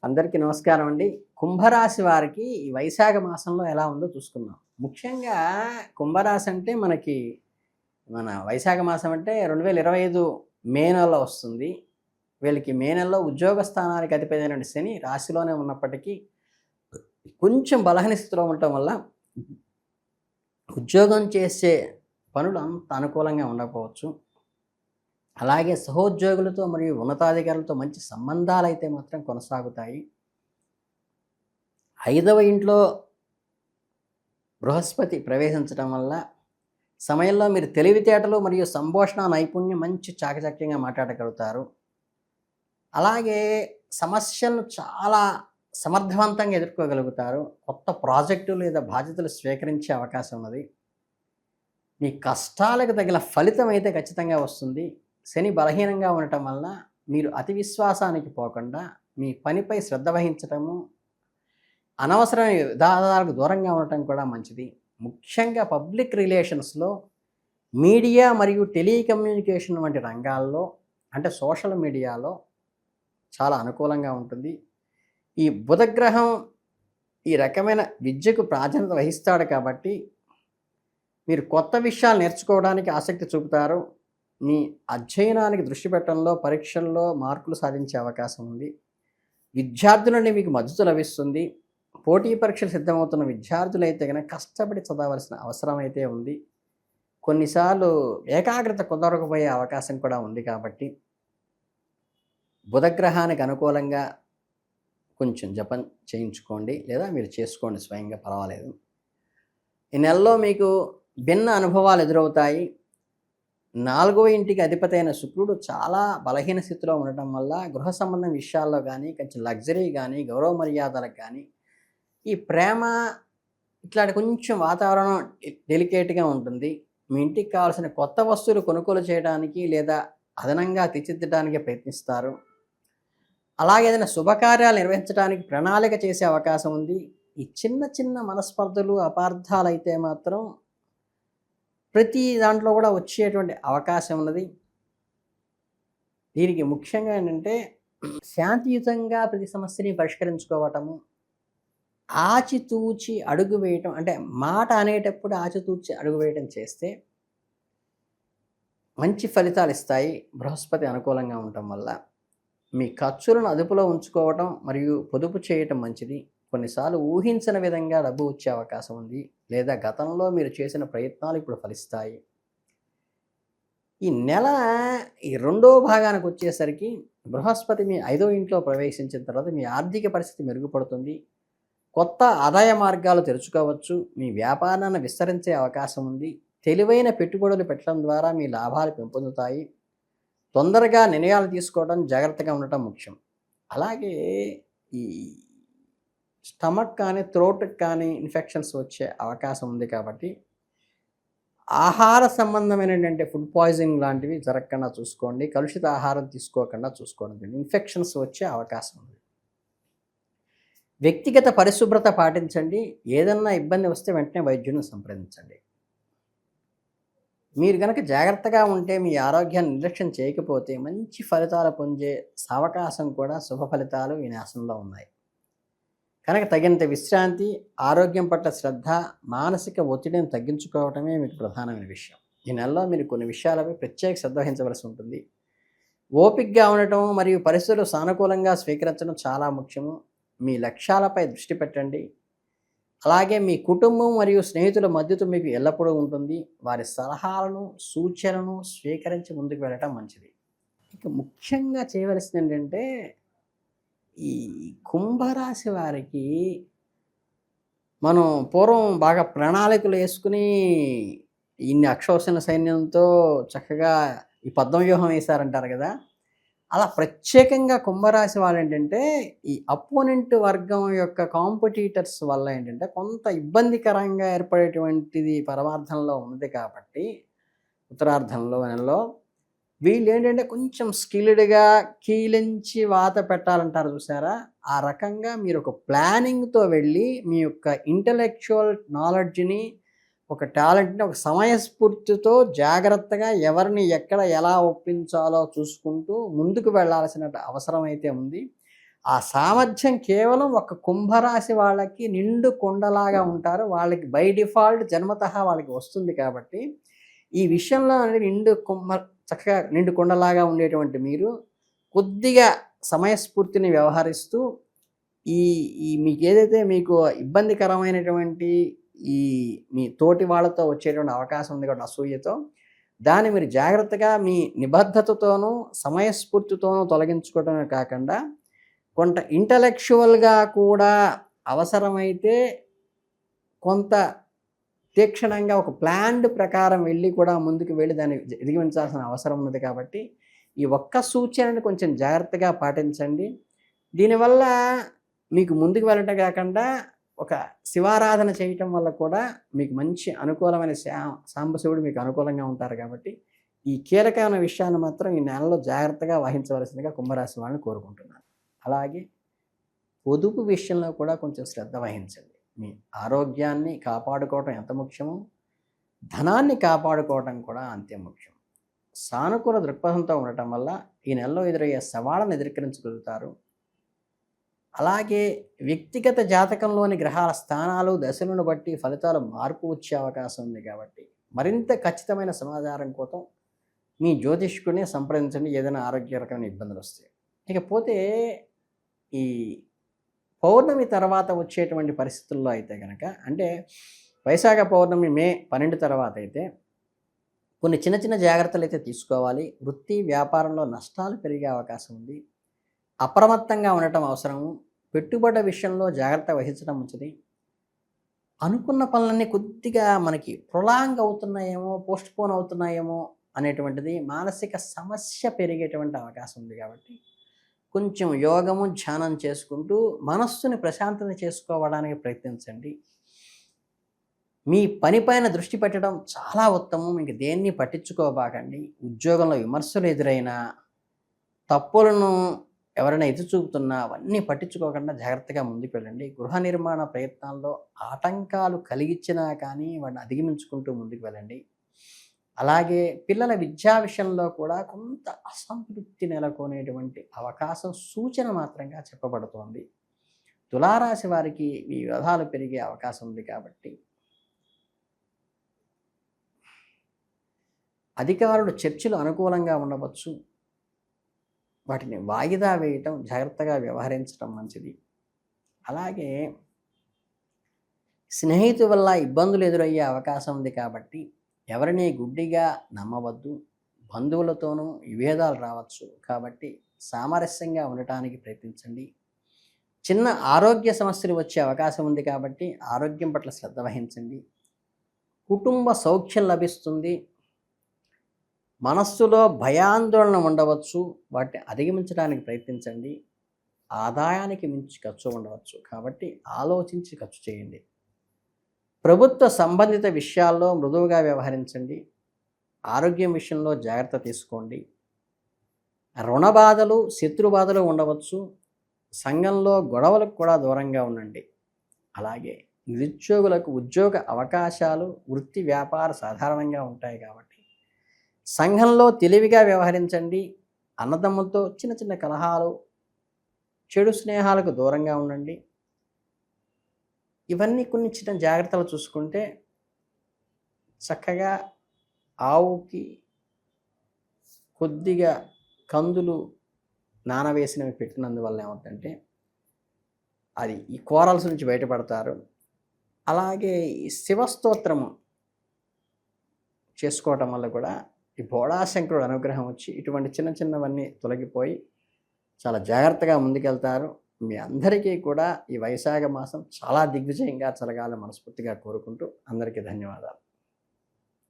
అందరికీ నమస్కారం అండి. కుంభరాశి వారికి ఈ వైశాఖ మాసంలో ఎలా ఉందో చూసుకుందాం. ముఖ్యంగా కుంభరాశి అంటే మన వైశాఖ మాసం అంటే 2025 మే నెలలో వస్తుంది. వీళ్ళకి మే నెలలో ఉద్యోగ స్థానానికి అధిపతి అయినటువంటి శని రాశిలోనే ఉన్నప్పటికీ కొంచెం బలహీన స్థితిలో ఉండటం వల్ల ఉద్యోగం చేసే పనులు అంత అనుకూలంగా ఉండకపోవచ్చు. అలాగే సహోద్యోగులతో మరియు ఉన్నతాధికారులతో మంచి సంబంధాలైతే మాత్రం కొనసాగుతాయి. 5వ ఇంట్లో బృహస్పతి ప్రవేశించడం వల్ల సమయంలో మీరు తెలివితేటలు మరియు సంభాషణ నైపుణ్యం మంచి చాకచక్యంగా మాట్లాడగలుగుతారు. అలాగే సమస్యలను చాలా సమర్థవంతంగా ఎదుర్కోగలుగుతారు. కొత్త ప్రాజెక్టు లేదా బాధ్యతలు స్వీకరించే అవకాశం ఉన్నది. మీ కష్టాలకు తగిన ఫలితం అయితే ఖచ్చితంగా వస్తుంది. శని బలహీనంగా ఉండటం వల్ల మీరు అతి విశ్వాసానికి పోకుండా మీ పనిపై శ్రద్ధ వహించటము, అనవసరమైన విధానాలకు దూరంగా ఉండటం కూడా మంచిది. ముఖ్యంగా పబ్లిక్ రిలేషన్స్లో, మీడియా మరియు టెలికమ్యూనికేషన్ వంటి రంగాల్లో అంటే సోషల్ మీడియాలో చాలా అనుకూలంగా ఉంటుంది. ఈ బుధగ్రహం ఈ రకమైన విద్యకు ప్రాధాన్యత వహిస్తాడు కాబట్టి మీరు కొత్త విషయాలు నేర్చుకోవడానికి ఆసక్తి చూపుతారు. మీ అధ్యయనానికి దృష్టి పెట్టడంలో, పరీక్షల్లో మార్కులు సాధించే అవకాశం ఉంది. విద్యార్థుల నుండి మీకు మద్దతు లభిస్తుంది. పోటీ పరీక్షలు సిద్ధమవుతున్న విద్యార్థులైతే కనుక కష్టపడి చదవలసిన అవసరం అయితే ఉంది. కొన్నిసార్లు ఏకాగ్రత కుదరకపోయే అవకాశం కూడా ఉంది. కాబట్టి బుధగ్రహానికి అనుకూలంగా కొంచెం జపం చేయించుకోండి, లేదా మీరు చేసుకోండి స్వయంగా, పర్వాలేదు. ఈ నెలలో మీకు భిన్న అనుభవాలు ఎదురవుతాయి. 4వ ఇంటికి అధిపతి అయిన శుక్రుడు చాలా బలహీన స్థితిలో ఉండటం వల్ల గృహ సంబంధం విషయాల్లో కానీ, కొంచెం లగ్జరీ కానీ, గౌరవ మర్యాదలకు కానీ, ఈ ప్రేమ ఇట్లాంటి కొంచెం వాతావరణం డెలికేట్గా ఉంటుంది. మీ ఇంటికి కావాల్సిన కొత్త వస్తువులు కొనుగోలు చేయడానికి లేదా అదనంగా తీర్చిదిద్దడానికి ప్రయత్నిస్తారు. అలాగే ఏదైనా శుభకార్యాలు నిర్వహించడానికి ప్రణాళిక చేసే అవకాశం ఉంది. ఈ చిన్న చిన్న మనస్పర్ధలు, అపార్థాలు అయితే మాత్రం ప్రతి దాంట్లో కూడా వచ్చేటువంటి అవకాశం ఉన్నది. దీనికి ముఖ్యంగా ఏంటంటే శాంతియుతంగా ప్రతి సమస్యని పరిష్కరించుకోవటము, ఆచితూచి అడుగు వేయటం, అంటే మాట అనేటప్పుడు ఆచితూచి అడుగు వేయటం చేస్తే మంచి ఫలితాలు ఇస్తాయి. బృహస్పతి అనుకూలంగా ఉండటం వల్ల మీ ఖర్చులను అదుపులో ఉంచుకోవటం మరియు పొదుపు చేయటం మంచిది. కొన్నిసార్లు ఊహించని విధంగా డబ్బు వచ్చే అవకాశం ఉంది, లేదా గతంలో మీరు చేసిన ప్రయత్నాలు ఇప్పుడు ఫలిస్తాయి. ఈ నెల ఈ 2వ భాగానికి వచ్చేసరికి బృహస్పతి మీ 5వ ఇంట్లో ప్రవేశించిన తర్వాత మీ ఆర్థిక పరిస్థితి మెరుగుపడుతుంది. కొత్త ఆదాయ మార్గాలు తెరుచుకోవచ్చు. మీ వ్యాపారాన్ని విస్తరించే అవకాశం ఉంది. తెలివైన పెట్టుబడులు పెట్టడం ద్వారా మీ లాభాలు పెంపొందుతాయి. తొందరగా నిర్ణయాలు తీసుకోవడం, జాగ్రత్తగా ఉండటం ముఖ్యం. అలాగే ఈ స్టమక్ కానీ, థ్రోట్కి కానీ ఇన్ఫెక్షన్స్ వచ్చే అవకాశం ఉంది. కాబట్టి ఆహార సంబంధమైనటువంటి ఫుడ్ పాయిజనింగ్ లాంటివి జరగకుండా చూసుకోండి. కలుషిత ఆహారం తీసుకోకుండా చూసుకోండి. ఇన్ఫెక్షన్స్ వచ్చే అవకాశం ఉంది. వ్యక్తిగత పరిశుభ్రత పాటించండి. ఏదన్నా ఇబ్బంది వస్తే వెంటనే వైద్యుని సంప్రదించండి. మీరు కనుక జాగ్రత్తగా ఉంటే, మీ ఆరోగ్యాన్ని నిర్లక్ష్యం చేయకపోతే మంచి ఫలితాలు పొందే అవకాశం కూడా, శుభ ఫలితాలు ఈ మాసంలో ఉన్నాయి. కనుక తగినంత విశ్రాంతి, ఆరోగ్యం పట్ల శ్రద్ధ, మానసిక ఒత్తిడిని తగ్గించుకోవటమే మీకు ప్రధానమైన విషయం. ఈ నెలలో మీరు కొన్ని విషయాలపై ప్రత్యేక శ్రద్ధ వహించవలసి ఉంటుంది. ఓపికగా ఉండటం మరియు పరిస్థితులు సానుకూలంగా స్వీకరించడం చాలా ముఖ్యము. మీ లక్ష్యాలపై దృష్టి పెట్టండి. అలాగే మీ కుటుంబం మరియు స్నేహితుల మద్దతు మీకు ఎల్లప్పుడూ ఉంటుంది. వారి సలహాలను, సూచనలను స్వీకరించి ముందుకు వెళ్ళటం మంచిది. ఇక ముఖ్యంగా చేయవలసింది ఏంటంటే, ఈ కుంభరాశి వారికి మనం పూర్వం బాగా ప్రణాళికలు వేసుకుని ఇన్ని అక్షౌహిణ సైన్యంతో చక్కగా ఈ పద్మవ్యూహం వేశారంటారు కదా, అలా ప్రత్యేకంగా కుంభరాశి వాళ్ళు ఏంటంటే ఈ అపోనెంట్ వర్గం యొక్క కాంపిటీటర్స్ వల్ల ఏంటంటే కొంత ఇబ్బందికరంగా ఏర్పడేటువంటిది పరమార్థంలో ఉంది. కాబట్టి ఉత్తరార్ధంలో నెలలో వీళ్ళు ఏంటంటే కొంచెం స్కిల్డ్గా కీలించి వాత పెట్టాలంటారు చూసారా, ఆ రకంగా మీరు ఒక ప్లానింగ్తో వెళ్ళి మీ యొక్క ఇంటలెక్చువల్ నాలెడ్జ్ని, ఒక టాలెంట్ని ఒక సమయస్ఫూర్తితో జాగ్రత్తగా ఎవరిని ఎక్కడ ఎలా ఒప్పించాలో చూసుకుంటూ ముందుకు వెళ్ళాల్సిన అవసరం అయితే ఉంది. ఆ సామర్థ్యం కేవలం ఒక కుంభరాశి వాళ్ళకి నిండు కొండలాగా ఉంటారు. వాళ్ళకి బై డిఫాల్ట్ జన్మతః వాళ్ళకి వస్తుంది కాబట్టి, ఈ విషయంలో అనేది చక్కగా నిండు కొండలాగా ఉండేటువంటి మీరు కొద్దిగా సమయస్ఫూర్తిని వ్యవహరిస్తూ ఈ ఈ మీకేదైతే మీకు ఇబ్బందికరమైనటువంటి ఈ మీ తోటి వాళ్ళతో వచ్చేటువంటి అవకాశం ఉంది కాబట్టి అసూయతో, దాన్ని మీరు జాగ్రత్తగా మీ నిబద్ధతతోనూ, సమయస్ఫూర్తితోనూ తొలగించుకోవడమే కాకుండా, కొంత ఇంటలెక్చువల్‌గా కూడా అవసరమైతే కొంత తీక్షణంగా ఒక ప్లాన్డ్ ప్రకారం వెళ్ళి కూడా ముందుకు వెళ్ళి దాన్ని అధిగమించాల్సిన అవసరం ఉన్నది కాబట్టి, ఈ ఒక్క సూచనని కొంచెం జాగ్రత్తగా పాటించండి. దీనివల్ల మీకు ముందుకు వెళ్ళటం కాకుండా ఒక శివారాధన చేయటం వల్ల కూడా మీకు మంచి అనుకూలమైన సాంబశివుడు మీకు అనుకూలంగా ఉంటారు కాబట్టి, ఈ కీలకమైన విషయాన్ని మాత్రం ఈ నెలలో జాగ్రత్తగా వహించవలసిందిగా కుంభరాశి వాళ్ళని కోరుకుంటున్నాను. అలాగే పొదుపు విషయంలో కూడా కొంచెం శ్రద్ధ వహించండి. మీ ఆరోగ్యాన్ని కాపాడుకోవటం ఎంత ముఖ్యమో, ధనాన్ని కాపాడుకోవటం కూడా అంతే ముఖ్యం. సానుకూల దృక్పథంతో ఉండటం వల్ల ఈ నెలలో ఎదురయ్యే సవాళ్ళను ఎదుర్కరించగలుగుతారు. అలాగే వ్యక్తిగత జాతకంలోని గ్రహాల స్థానాలు, దశలను బట్టి ఫలితాలు మార్పు వచ్చే అవకాశం ఉంది కాబట్టి, మరింత ఖచ్చితమైన సమాచారం కోసం మీ జ్యోతిష్కుడిని సంప్రదించండి ఏదైనా ఆరోగ్యకరమైన ఇబ్బందులు వస్తాయి. ఇకపోతే ఈ పౌర్ణమి తర్వాత వచ్చేటువంటి పరిస్థితుల్లో అయితే కనుక, అంటే వైశాఖ పౌర్ణమి మే 12 తర్వాత అయితే కొన్ని చిన్న చిన్న జాగ్రత్తలు అయితే తీసుకోవాలి. వృత్తి వ్యాపారంలో నష్టాలు పెరిగే అవకాశం ఉంది. అప్రమత్తంగా ఉండటం అవసరము. పెట్టుబడి విషయంలో జాగ్రత్త వహించడం మంచిది. అనుకున్న పనులన్నీ కొద్దిగా మనకి ప్రొలాంగ్ అవుతున్నాయేమో, పోస్ట్‌పోన్ అవుతున్నాయేమో అనేటువంటిది మానసిక సమస్య పెరిగేటువంటి అవకాశం ఉంది కాబట్టి, కొంచెం యోగము, ధ్యానం చేసుకుంటూ మనస్సుని ప్రశాంతత చేసుకోవడానికి ప్రయత్నించండి. మీ పనిపైన దృష్టి పెట్టడం చాలా ఉత్తమం. ఇంక దేన్ని పట్టించుకోబాకండి. ఉద్యోగంలో విమర్శలు ఎదురైనా, తప్పులను ఎవరైనా ఎత్తి చూపుతున్నా అవన్నీ పట్టించుకోకుండా జాగ్రత్తగా ముందుకు వెళ్ళండి. గృహ నిర్మాణ ప్రయత్నాల్లో ఆటంకాలు కలిగించినా కానీ వాటిని అధిగమించుకుంటూ ముందుకు వెళ్ళండి. అలాగే పిల్లల విద్యా విషయంలో కూడా కొంత అసంతృప్తి నెలకొనేటువంటి అవకాశం సూచన మాత్రంగా చెప్పబడుతోంది. తులారాశి వారికి ఈ వ్యవధాలు పెరిగే అవకాశం ఉంది కాబట్టి, అధికారులు చర్చలు అనుకూలంగా ఉండవచ్చు. వాటిని వాయిదా వేయటం, జాగ్రత్తగా వ్యవహరించడం మంచిది. అలాగే స్నేహితుల వల్ల ఇబ్బందులు ఎదురయ్యే అవకాశం ఉంది కాబట్టి, ఎవరిని గుడ్డిగా నమ్మవద్దు. బంధువులతోనూ విభేదాలు రావచ్చు కాబట్టి సామరస్యంగా ఉండటానికి ప్రయత్నించండి. చిన్న ఆరోగ్య సమస్యలు వచ్చే అవకాశం ఉంది కాబట్టి ఆరోగ్యం పట్ల శ్రద్ధ వహించండి. కుటుంబ సౌఖ్యం లభిస్తుంది. మనస్సులో భయాందోళన ఉండవచ్చు, వాటిని అధిగమించడానికి ప్రయత్నించండి. ఆదాయానికి మించి ఖర్చు ఉండవచ్చు కాబట్టి ఆలోచించి ఖర్చు చేయండి. ప్రభుత్వ సంబంధిత విషయాల్లో మృదువుగా వ్యవహరించండి. ఆరోగ్యం విషయంలో జాగ్రత్త తీసుకోండి. రుణ బాధలు, శత్రు బాధలు ఉండవచ్చు. సంఘంలో గొడవలకు కూడా దూరంగా ఉండండి. అలాగే నిరుద్యోగులకు ఉద్యోగ అవకాశాలు, వృత్తి వ్యాపార సాధారణంగా ఉంటాయి కాబట్టి సంఘంలో తెలివిగా వ్యవహరించండి. అన్నదమ్ములతో చిన్న చిన్న కలహాలు, చెడు స్నేహాలకు దూరంగా ఉండండి. ఇవన్నీ కొన్ని చిన్న జాగ్రత్తలు చూసుకుంటే చక్కగా ఆవుకి కొద్దిగా కందులు నానవేసినవి పెట్టినందువల్ల ఏమవుతుందంటే అది ఈ కోరల్స్ నుంచి బయటపడతారు. అలాగే ఈ శివస్తోత్రము చేసుకోవటం వల్ల కూడా ఈ బోళాశంకరుడు అనుగ్రహం వచ్చి ఇటువంటి చిన్న చిన్నవన్నీ తొలగిపోయి చాలా జాగ్రత్తగా ముందుకెళ్తారు. మీ అందరికీ కూడా ఈ వైశాఖ మాసం చాలా దిగ్విజయంగా జరగాలని మనస్ఫూర్తిగా కోరుకుంటూ అందరికీ ధన్యవాదాలు.